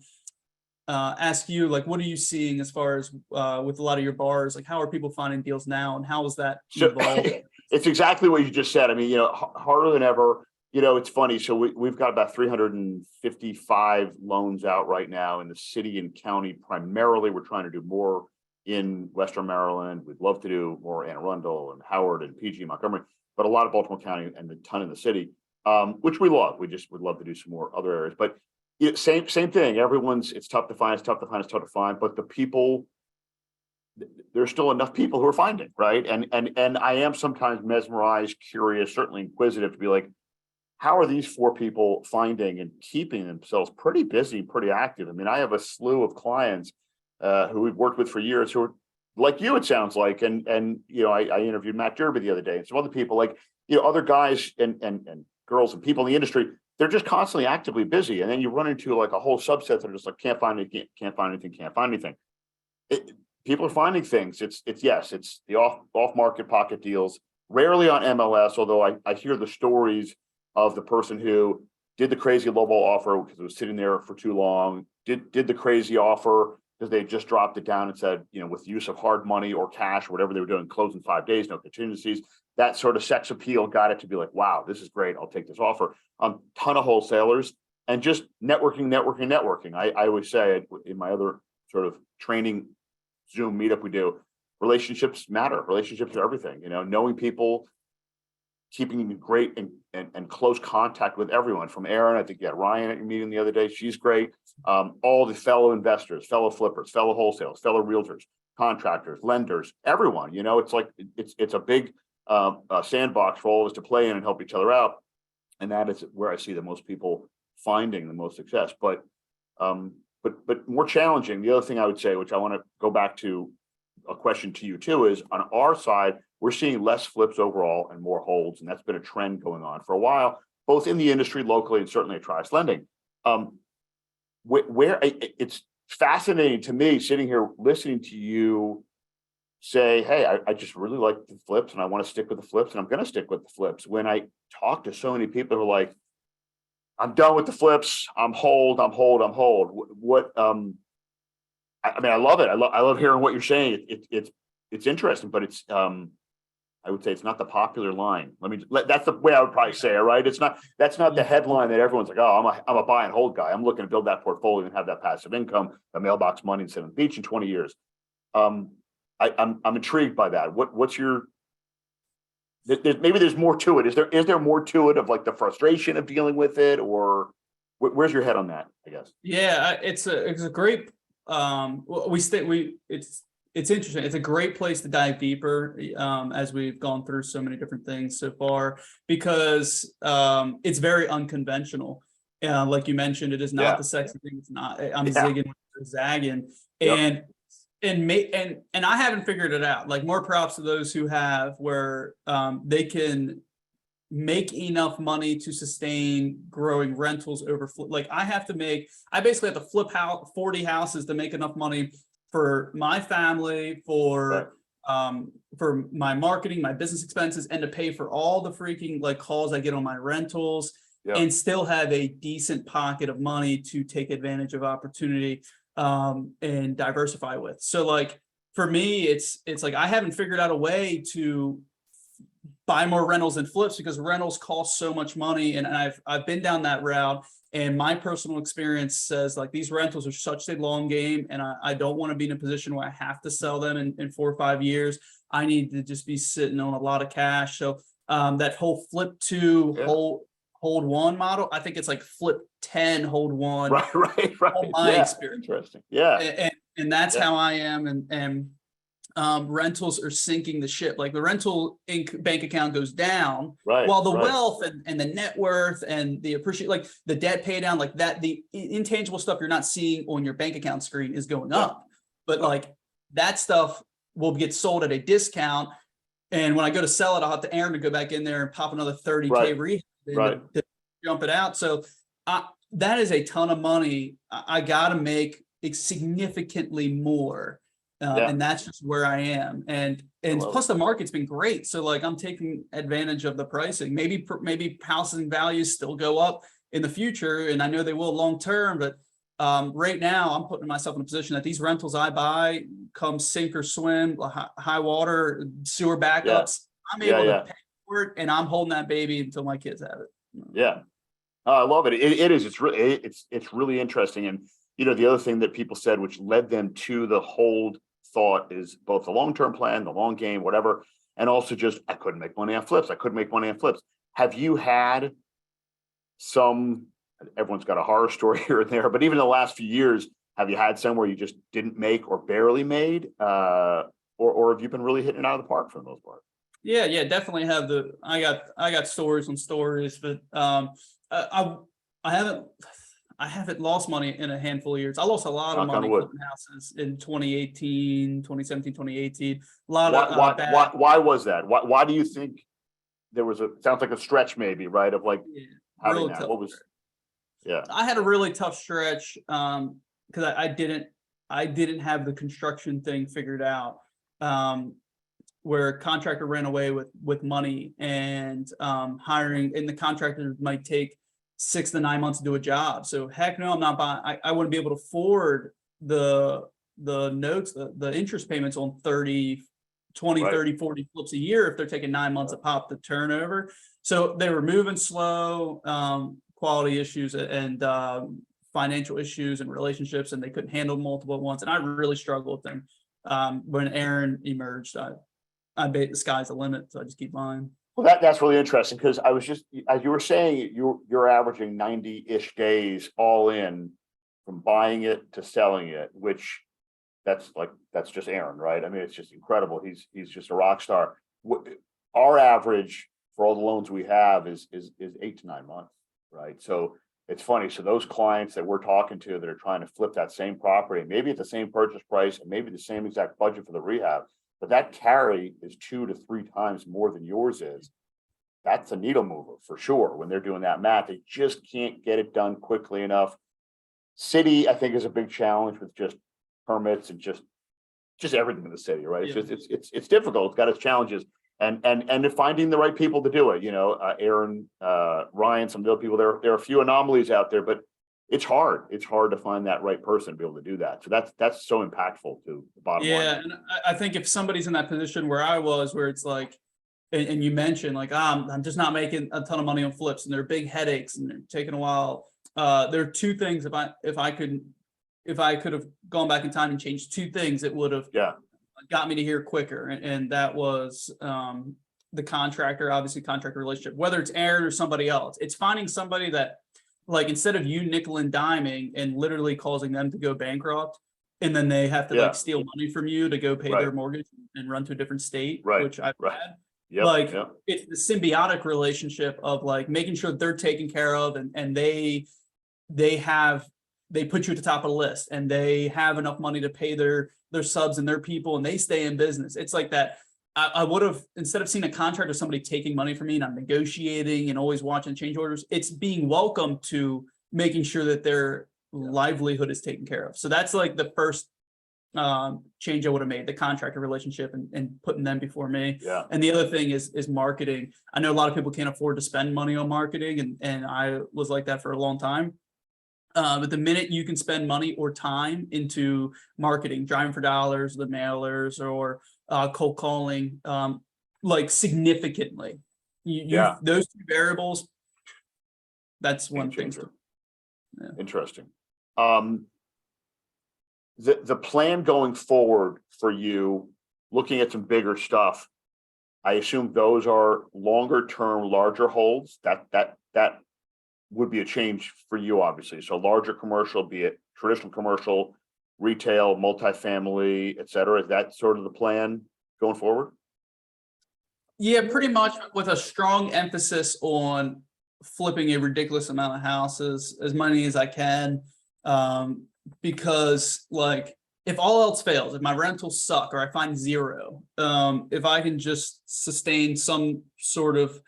S2: ask you, like, what are you seeing as far as with a lot of your bars? Like, how are people finding deals now, and how is that evolved?
S1: It's exactly what you just said. I mean, harder than ever. It's funny. So we've got about 355 loans out right now in the city and county. Primarily, we're trying to do more in Western Maryland. We'd love to do more Anne Arundel and Howard and PG Montgomery, but a lot of Baltimore County and a ton in the city, which we love. We just would love to do some more other areas. But same thing. It's tough to find. It's tough to find. But the people, there's still enough people who are finding, right? And I am sometimes mesmerized, curious, certainly inquisitive to be like, how are these 4 people finding and keeping themselves pretty busy, pretty active? I mean, I have a slew of clients who we've worked with for years who are like you, it sounds like. And I interviewed Matt Derby the other day and some other people, like, other guys and girls and people in the industry. They're just constantly actively busy. And then you run into like a whole subset that are just like, can't find anything. People are finding things. It's the off market pocket deals, rarely on MLS, although I hear the stories of the person who did the crazy lowball offer because it was sitting there for too long, did the crazy offer because they just dropped it down and said, with the use of hard money or cash, or whatever they were doing, close in 5 days, no contingencies. That sort of sex appeal got it to be like, wow, this is great. I'll take this offer. Ton of wholesalers and just networking. I always say in my other sort of training Zoom meetup we do, relationships matter. Relationships are everything. Knowing people, keeping great and close contact with everyone from Aaron. I think you had Ryan at your meeting the other day. She's great. All the fellow investors, fellow flippers, fellow wholesalers, fellow realtors, contractors, lenders, everyone. It's like it's a big sandbox for all of us to play in and help each other out. And that is where I see the most people finding the most success. But more challenging. The other thing I would say, which I want to go back to a question to you too, is on our side, we're seeing less flips overall and more holds. And that's been a trend going on for a while, both in the industry locally and certainly at Trius Lending. Where it's fascinating to me sitting here listening to you say, hey, I just really like the flips and I want to stick with the flips and I'm going to stick with the flips. When I talk to so many people who are like, I'm done with the flips. I'm hold. What, I mean, I love it. I love hearing what you're saying. It's interesting, but it's, I would say it's not the popular line. That's the way I would probably say it, right? That's not the headline that everyone's like, oh, I'm a buy and hold guy. I'm looking to build that portfolio and have that passive income, the mailbox money, and sit on the beach in 20 years. I'm intrigued by that. What's your, maybe there's more to it. Is there more to it of like the frustration of dealing with it, or where's your head on that, I guess?
S2: Yeah, it's a great, it's interesting. It's a great place to dive deeper as we've gone through so many different things so far, because it's very unconventional. Like you mentioned, it is not the sexy thing. It's not, I'm zigging, zagging.
S1: Yep.
S2: And I haven't figured it out. Like, more props to those who have, where they can make enough money to sustain growing rentals over like I basically have to flip 40 houses to make enough money for my family, for my marketing, my business expenses, and to pay for all the freaking like calls I get on my rentals, and still have a decent pocket of money to take advantage of opportunity and diversify with. So like for me, it's like I haven't figured out a way to buy more rentals and flips, because rentals cost so much money, and I've been down that route. And my personal experience says like these rentals are such a long game, and I don't want to be in a position where I have to sell them in 4 or 5 years. I need to just be sitting on a lot of cash. So that whole flip 2, hold 1 model, I think it's like flip 10, hold 1.
S1: Right.
S2: My experience.
S1: Interesting.
S2: And that's how I am. And rentals are sinking the ship. Like the rental bank account goes down, while the wealth and the net worth and the like the debt pay down, like that, the intangible stuff you're not seeing on your bank account screen is going up. But like that stuff will get sold at a discount. And when I go to sell it, I'll have to Aaron to go back in there and pop another 30K
S1: Right.
S2: rehab in
S1: Right.
S2: to jump it out. So that is a ton of money. I got to make it significantly more. And that's just where I am. And plus the market's been great. So like I'm taking advantage of the pricing. Maybe housing values still go up in the future. And I know they will long term, but right now I'm putting myself in a position that these rentals I buy come sink or swim, high water, sewer backups. I'm able to pay for it, and I'm holding that baby until my kids have it.
S1: Yeah. I love it. It is. It's really interesting. And, you know, the other thing that people said, which led them to the hold thought, is both the long-term plan, the long game, whatever, and also just, I couldn't make money on flips. I couldn't make money on flips. Have you had everyone's got a horror story here and there, but even in the last few years, have you had some where you just didn't make or barely made, or have you been really hitting it out of the park for the most part?
S2: Yeah, definitely have I got stories on stories, but I haven't lost money in a handful of years. I lost a lot of money flipping houses in 2018, 2017, 2018. A lot of
S1: why was that? Why do you think there was sounds like a stretch maybe, right? Of like having that. What was
S2: I had a really tough stretch because I didn't have the construction thing figured out. Where a contractor ran away with money and hiring, and the contractor might take 6 to 9 months to do a job. So heck no, I'm not buying. I wouldn't be able to afford the notes, the interest payments on 30, 20, 30, 40 flips a year if they're taking 9 months to pop the turnover. So they were moving slow, quality issues and financial issues and relationships, and they couldn't handle multiple at once. And I really struggled with them. When Aaron emerged, I bet the sky's the limit, so I just keep buying.
S1: Well, that's really interesting, because I was just, as you were saying, you're averaging 90-ish days all in from buying it to selling it, which that's just Aaron, right? I mean, it's just incredible. He's just a rock star. Our average for all the loans we have is 8 to 9 months, right? So it's funny. So those clients that we're talking to that are trying to flip that same property, maybe at the same purchase price and maybe the same exact budget for the rehab, but that carry is 2 to 3 times more than yours is. That's a needle mover for sure. When they're doing that math, they just can't get it done quickly enough. City, I think, is a big challenge with just permits and just everything in the city, right? It's difficult. It's got its challenges, and finding the right people to do it. You know, Aaron, Ryan, some of the other people. There are a few anomalies out there, but it's hard. It's hard to find that right person to be able to do that. So that's so impactful to the bottom line.
S2: Yeah, and I think if somebody's in that position where I was, where it's like, and you mentioned like, I'm just not making a ton of money on flips, and they're big headaches, and they're taking a while. There are 2 things. If I could have gone back in time and changed 2 things, it would have got me to here quicker. And that was the contractor, obviously contractor relationship, whether it's Aaron or somebody else. It's finding somebody that, like, instead of you nickel and diming and literally causing them to go bankrupt, and then they have to like steal money from you to go pay their mortgage and run to a different state, which I've had. It's the symbiotic relationship of like making sure that they're taken care of, and they put you at the top of the list, and they have enough money to pay their subs and their people, and they stay in business. It's like that. I would have, instead of seeing a contract or somebody taking money from me and I'm negotiating and always watching change orders, it's being welcome to making sure that their livelihood is taken care of. So that's like the first change I would have made, the contractor relationship and putting them before me. And the other thing is marketing. I know a lot of people can't afford to spend money on marketing, and I was like that for a long time. But the minute you can spend money or time into marketing, driving for dollars, the mailers, or cold calling, like significantly, those 2 variables, that's one thing.
S1: Interesting. The plan going forward for you, looking at some bigger stuff, I assume those are longer term, larger holds. That would be a change for you, obviously. So larger commercial, be it traditional commercial, retail, multifamily, et cetera. Is that sort of the plan going forward?
S2: Yeah, pretty much, with a strong emphasis on flipping a ridiculous amount of houses, as many as I can. Because like if all else fails, if my rentals suck or I find zero, if I can just sustain some sort of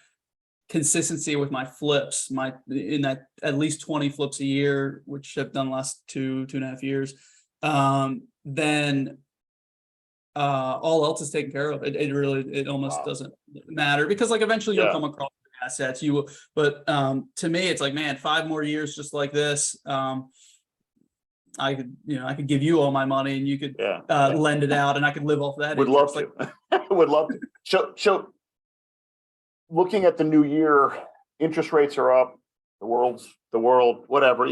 S2: consistency with my flips, in that at least 20 flips a year, which I've done the last 2.5 years, then all else is taken care of. It really, it almost doesn't matter, because like eventually you'll come across assets, you will, but to me it's like, man, 5 more years just like this, I could give you all my money and you could lend it out and I could live off that.
S1: Would love to. Would love to. So looking at the new year, interest rates are up, the world, whatever,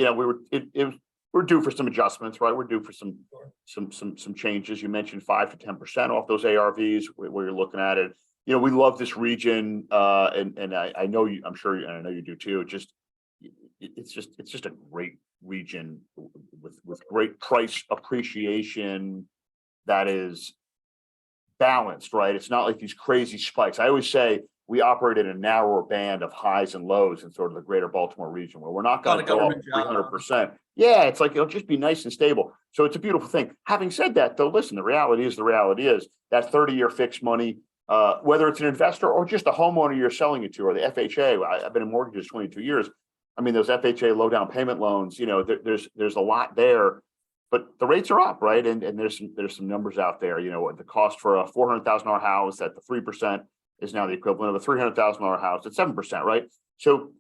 S1: we're due for some adjustments, right? We're due for some changes. You mentioned 5 to 10% off those ARVs where you're looking at it. We love this region, and I know you. I'm sure, and I know you do too. It's just a great region with great price appreciation that is balanced, right? It's not like these crazy spikes. I always say we operate in a narrower band of highs and lows in sort of the greater Baltimore region, where we're not going to go up 300%. Yeah, it's like, it'll just be nice and stable. So it's a beautiful thing. Having said that, though, listen, the reality is that 30-year fixed money, whether it's an investor or just a homeowner you're selling it to, or the FHA. I've been in mortgages 22 years. I mean, those FHA low down payment loans, there's a lot there, but the rates are up, right? And there's some numbers out there. The cost for a $400,000 house at the 3% is now the equivalent of a $300,000 house at 7%, right? So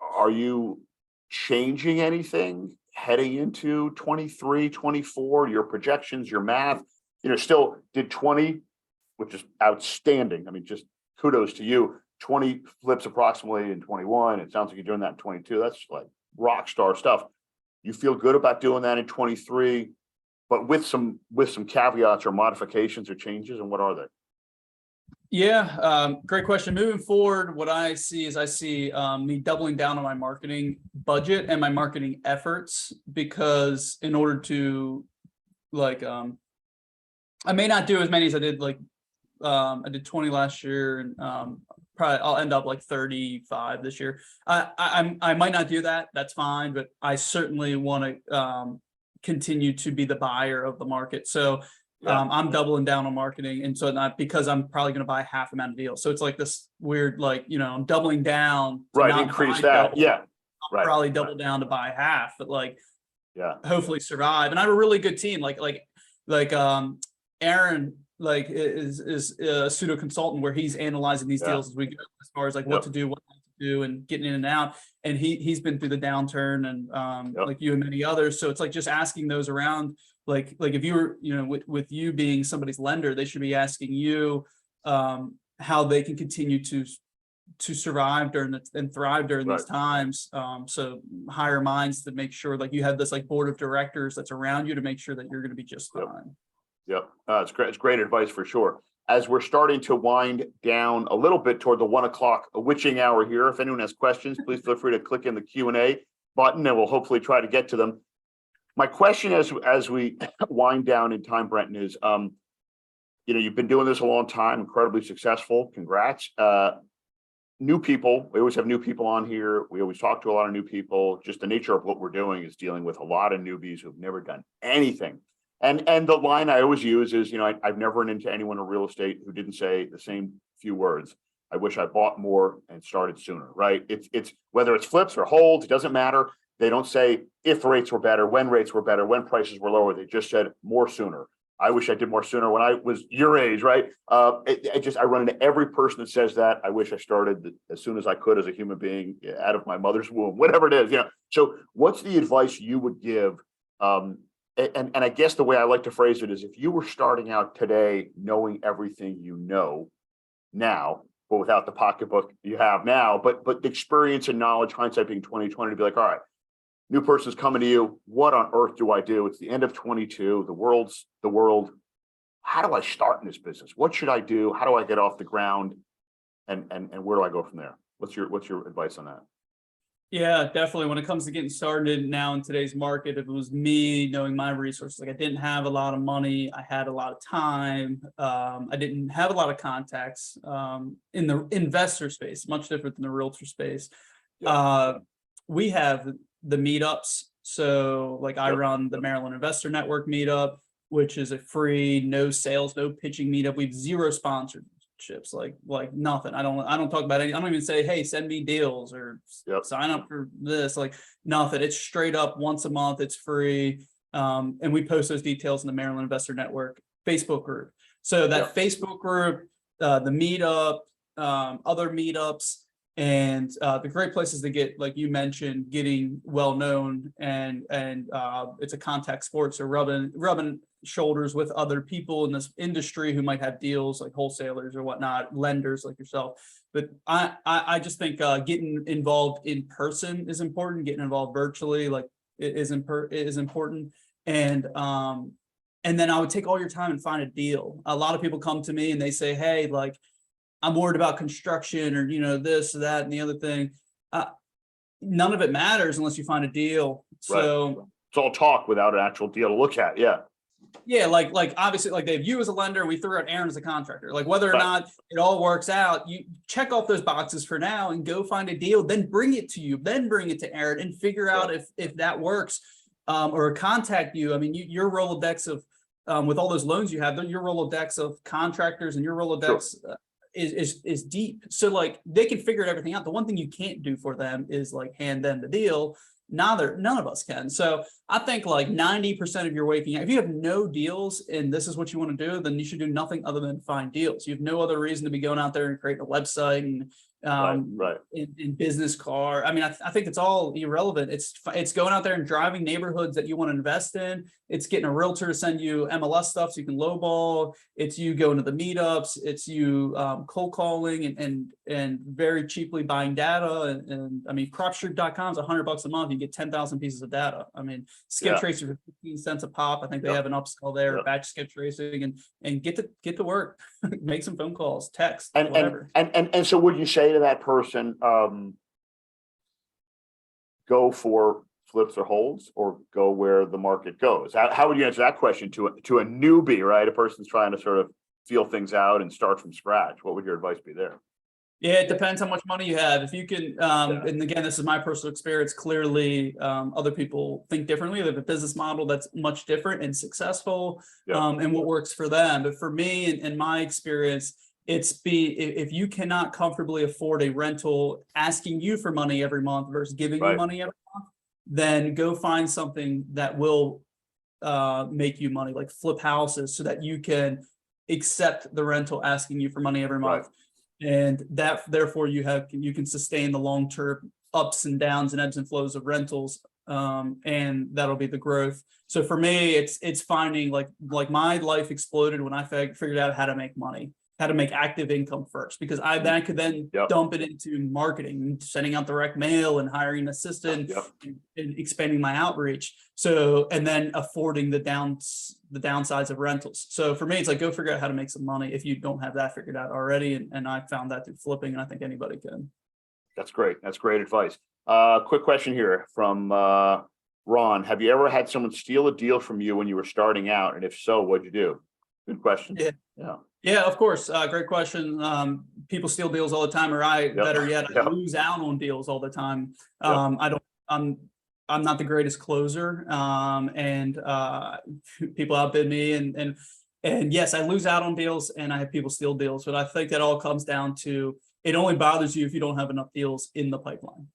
S1: are you changing anything heading into 23, 24, your projections, your math? Still did 20, which is outstanding. I mean, just kudos to you. 20 flips approximately in 21. It sounds like you're doing that in 22. That's like rock star stuff. You feel good about doing that in 23, but with some caveats or modifications or changes, and what are they?
S2: Yeah, great question. Moving forward, what I see is me doubling down on my marketing budget and my marketing efforts, because in order to I may not do as many as I did. I did 20 last year, and probably I'll end up like 35 this year. I might not do that. That's fine, but I certainly want to continue to be the buyer of the market. So I'm doubling down on marketing, and so not because I'm probably going to buy half amount of deals. So it's like this weird, I'm doubling down to not
S1: increase that.
S2: Double. I'll probably double down to buy half, but hopefully survive. And I have a really good team. Aaron is a pseudo consultant where he's analyzing these deals as we go, as far as what to do, what not to do, and getting in and out. And he's been through the downturn, and like you and many others. So it's like just asking those around, like if you were, with you being somebody's lender, they should be asking you how they can continue to survive and thrive during these times. So hire minds to make sure you have this board of directors that's around you to make sure that you're going to be just fine.
S1: Yep. It's great. It's great advice for sure. As we're starting to wind down a little bit toward the 1 o'clock witching hour here, if anyone has questions, please feel free to click in the Q&A button and we'll hopefully try to get to them. My question as we wind down in time, Brentin, is, you've been doing this a long time, incredibly successful. Congrats. New people, we always have new people on here. We always talk to a lot of new people. Just the nature of what we're doing is dealing with a lot of newbies who've never done anything. And the line I always use is, I've never run into anyone in real estate who didn't say the same few words. I wish I bought more and started sooner, right? It's whether it's flips or holds, it doesn't matter. They don't say if rates were better, when rates were better, when prices were lower. They just said more sooner. I wish I did more sooner when I was your age, right? I run into every person that says that. I wish I started as soon as I could as a human being out of my mother's womb, whatever it is. So what's the advice you would give? And I guess the way I like to phrase it is, if you were starting out today knowing everything you know now, but without the pocketbook you have now, but the experience and knowledge, hindsight being 2020, to be like, all right, new person's coming to you. What on earth do I do? It's the end of 22. The world. How do I start in this business? What should I do? How do I get off the ground? And where do I go from there? What's your advice on that?
S2: Yeah, definitely. When it comes to getting started now in today's market, if it was me knowing my resources, I didn't have a lot of money, I had a lot of time, I didn't have a lot of contacts in the investor space, much different than the realtor space. We have the meetups So like I
S1: Yep.
S2: run the Maryland Investor Network meetup, which is a free, no sales, no pitching meetup. We have zero sponsorships, like nothing. I don't talk about any. I don't even say, hey, send me deals or
S1: Yep.
S2: sign up for this. Like nothing. It's straight up once a month. It's free. And we post those details in the Maryland Investor Network Facebook group. So that Facebook group, the meetup, other meetups, and the great places to get, like you mentioned, getting well known, and it's a contact sport, so rubbing shoulders with other people in this industry who might have deals, like wholesalers or whatnot, lenders like yourself. But I just think getting involved in person is important. Getting involved virtually, like it is important. And then I would take all your time and find a deal. A lot of people come to me and they say, hey, like, I'm worried about construction, or, this or that and the other thing. None of it matters unless you find a deal. So
S1: Right. It's all talk without an actual deal to look at. Yeah.
S2: yeah, like obviously, like they have you as a lender, and we threw out Aaron as a contractor. Like whether or not it all works out, you check off those boxes for now and go find a deal, then bring it to you, then bring it to Aaron and figure out if that works, or contact you. I mean, your Rolodex of with all those loans you have, your Rolodex of contractors and your Rolodex is deep. So like they can figure everything out. The one thing you can't do for them is like hand them the deal. None of us can. So I think like 90% of your waking, if you have no deals and this is what you want to do, then you should do nothing other than find deals. You have no other reason to be going out there and creating a website and in business car. I mean, I think it's all irrelevant. It's going out there and driving neighborhoods that you want to invest in. It's getting a realtor to send you MLS stuff so you can lowball. It's you going to the meetups. It's you cold calling and very cheaply buying data. And I mean, cropstreet.com is $100 a month. You get 10,000 pieces of data. I mean, skip tracer for 15 cents a pop. I think they have an upsell there, batch skip tracing, and get to work, make some phone calls, text, whatever.
S1: And so would you say to that person, go for flips or holds, or go where the market goes? How would you answer that question to a newbie, right? A person's trying to sort of feel things out and start from scratch. What would your advice be there?
S2: Yeah, it depends how much money you have. If you can, and again, this is my personal experience. Clearly, other people think differently. They have a business model that's much different and successful, and what works for them. But for me, in my experience, if you cannot comfortably afford a rental asking you for money every month versus giving you money every month, then go find something that will make you money, like flip houses, so that you can accept the rental asking you for money every month. And that therefore you can sustain the long-term ups and downs and ebbs and flows of rentals, and that'll be the growth. So for me, it's finding like my life exploded when I figured out how to make money, how to make active income first, because I could then dump it into marketing, sending out direct mail and hiring an assistant and expanding my outreach. So, and then affording the downsides of rentals. So for me, it's like, go figure out how to make some money if you don't have that figured out already. And I found that through flipping, and I think anybody can. That's great.
S1: That's great advice. Quick question here from Ron. Have you ever had someone steal a deal from you when you were starting out? And if so, what'd you do? Good question.
S2: Yeah, of course. Great question. People steal deals all the time, or better yet, I lose out on deals all the time. I'm not the greatest closer, and people outbid me, and yes, I lose out on deals, and I have people steal deals. But I think that all comes down to, it only bothers you if you don't have enough deals in the pipeline.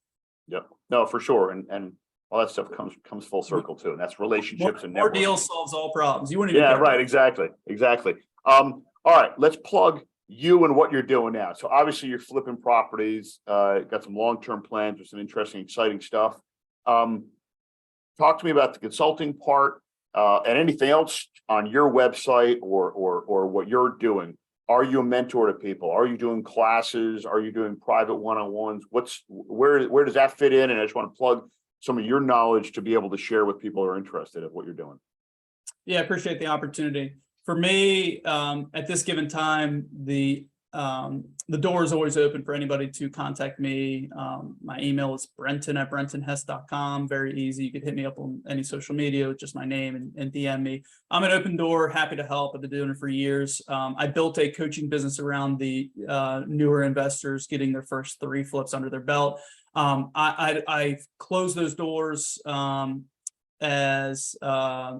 S1: No, for sure, and all that stuff comes full circle too, and that's relationships and
S2: more deals solves all problems. You wouldn't even
S1: right, exactly. All right, let's plug you and what you're doing now. So obviously you're flipping properties, got some long-term plans with some interesting, exciting stuff. Talk to me about the consulting part, and anything else on your website or what you're doing. Are you a mentor to people? Are you doing classes? Are you doing private one-on-ones? Where does that fit in? And I just want to plug some of your knowledge to be able to share with people who are interested in what you're doing.
S2: Yeah, I appreciate the opportunity. For me, at this given time, the door is always open for anybody to contact me. My email is brentin@brentinhess.com. Very easy. You could hit me up on any social media with just my name and DM me. I'm an open door, happy to help. I've been doing it for years. I built a coaching business around the newer investors getting their first 3 flips under their belt. I closed those doors as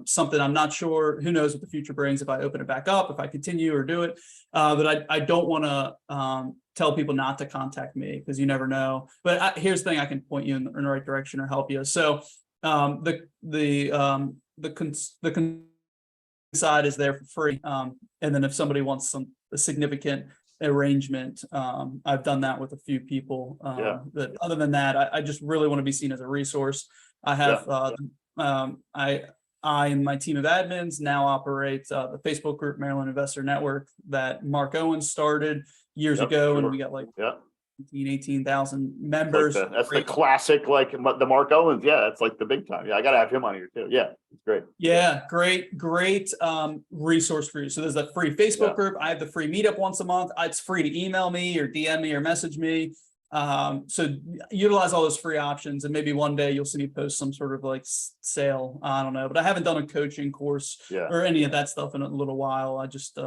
S2: something I'm not sure. Who knows what the future brings if I open it back up, if I continue or do it. But I don't want to tell people not to contact me because you never know. But here's the thing: I can point you in the right direction or help you. So the side is there for free, and then if somebody wants a significant arrangement, I've done that with a few people. But other than that, I just really want to be seen as a resource. I have I and my team of admins now operate the Facebook group Maryland Investor Network that Mark Owens started years ago, and we got like 18,000 members.
S1: That's the classic, like the Mark Owens. Yeah, that's like the big time. Yeah, I got to have him on here too. Yeah, it's great.
S2: Yeah, great resource for you. So there's a free Facebook group. I have the free meetup once a month. It's free to email me or DM me or message me. So utilize all those free options, and maybe one day you'll see me post some sort of like sale. I don't know, but I haven't done a coaching course or any of that stuff in a little while. I just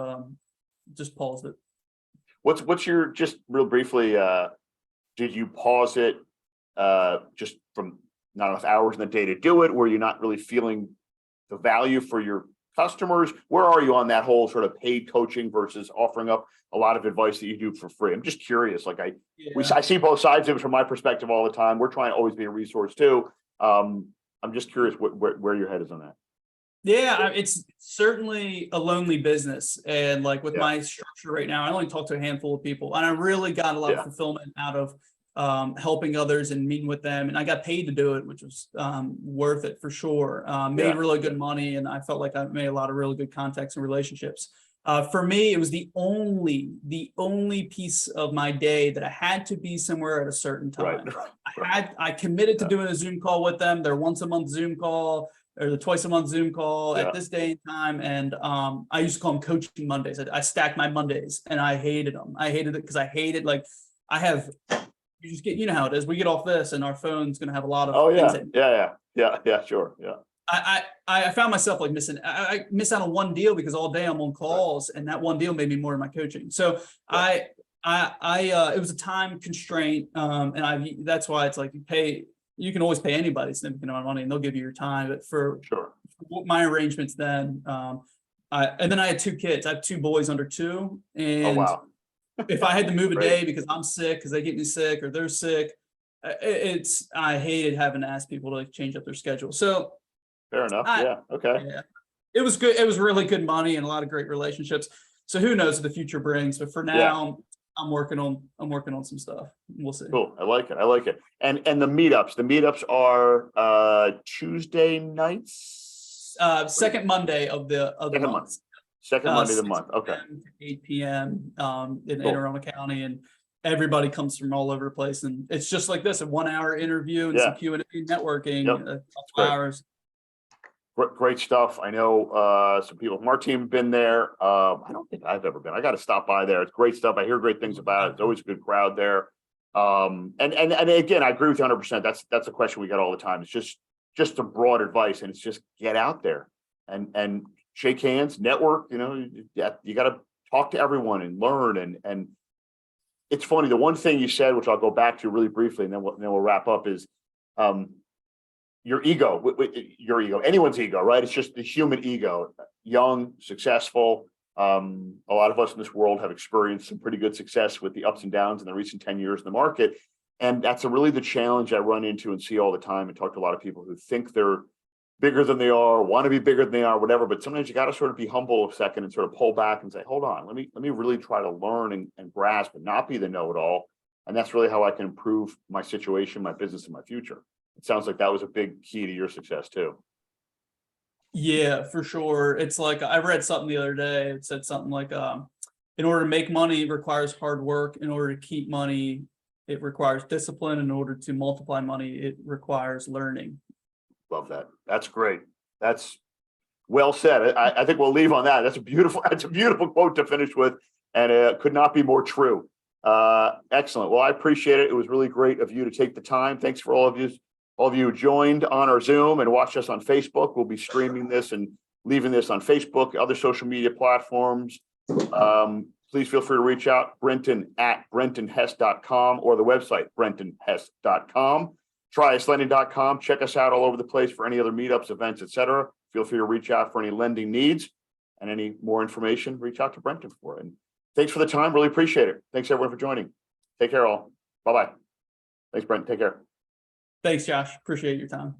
S2: paused it.
S1: What's your, just real briefly, did you pause it just from not enough hours in the day to do it? Were you not really feeling the value for your customers? Where are you on that whole sort of paid coaching versus offering up a lot of advice that you do for free? I'm just curious. Like I see both sides of it from my perspective all the time. We're trying to always be a resource too. I'm just curious where your head is on that.
S2: Yeah, it's certainly a lonely business. And like with my structure right now, I only talk to a handful of people, and I really got a lot of fulfillment out of helping others and meeting with them. And I got paid to do it, which was worth it for sure. Made really good money, and I felt like I made a lot of really good contacts and relationships. For me, it was the only piece of my day that I had to be somewhere at a certain time. I committed to doing a Zoom call with them, their once a month Zoom call, or the twice a month Zoom call at this day and time. And I used to call them coaching Mondays. I stacked my Mondays, and I hated them. I hated it because I hated, like, you just get, you know how it is. We get off this and our phone's going to have a lot of things.
S1: Sure.
S2: I found myself like I missed out on one deal because all day I'm on calls, and that one deal made me more in my coaching. So it was a time constraint. And that's why it's like you can always pay anybody a significant amount of money and they'll give you your time. But for my arrangements then, and then I had 2 kids. I have 2 boys under 2. And if I had to move a day because I'm sick, because they get me sick or they're sick, I hated having to ask people to change up their schedule. So
S1: fair enough.
S2: It was good. It was really good money and a lot of great relationships. So who knows what the future brings, but for now, I'm working on some stuff. We'll see.
S1: Cool. I like it. And the meetups are Tuesday nights.
S2: Second Monday of the month.
S1: Second Monday of the month. Okay.
S2: 8 p.m. In Anne Arundel County, and everybody comes from all over the place, and it's just like this: a 1-hour interview and some Q&A networking. A couple hours.
S1: Great stuff. I know some people from our team have been there. I don't think I've ever been. I got to stop by there. It's great stuff. I hear great things about it. It's always a good crowd there. And again, I agree with you 100%. That's a question we get all the time. It's just a broad advice, and it's just get out there and shake hands, network. You know, you got to talk to everyone and learn. And it's funny. The one thing you said, which I'll go back to really briefly, and then we'll wrap up, is your ego, anyone's ego, right? It's just the human ego, young, successful. A lot of us in this world have experienced some pretty good success with the ups and downs in the recent 10 years in the market. And that's really the challenge I run into and see all the time, and talk to a lot of people who think they're bigger than they are, want to be bigger than they are, whatever. But sometimes you got to sort of be humble a second and sort of pull back and say, hold on, let me really try to learn and grasp and not be the know-it-all. And that's really how I can improve my situation, my business, and my future. It sounds like that was a big key to your success too.
S2: Yeah, for sure. It's like I read something the other day. It said something like, in order to make money, it requires hard work. In order to keep money, it requires discipline. In order to multiply money, it requires learning.
S1: Love that. That's great. That's well said. I think we'll leave on that. That's a beautiful quote to finish with, and it could not be more true. Excellent. Well, I appreciate it. It was really great of you to take the time. Thanks for all of you who joined on our Zoom and watched us on Facebook. We'll be streaming this and leaving this on Facebook, other social media platforms. Please feel free to reach out, Brentin at BrentinHess.com, or the website, BrentinHess.com. triuslending.com. Check us out all over the place for any other meetups, events, etc. Feel free to reach out for any lending needs and any more information, reach out to Brentin for it. And thanks for the time. Really appreciate it. Thanks everyone for joining. Take care all. Bye-bye. Thanks, Brentin. Take care.
S2: Thanks, Josh. Appreciate your time.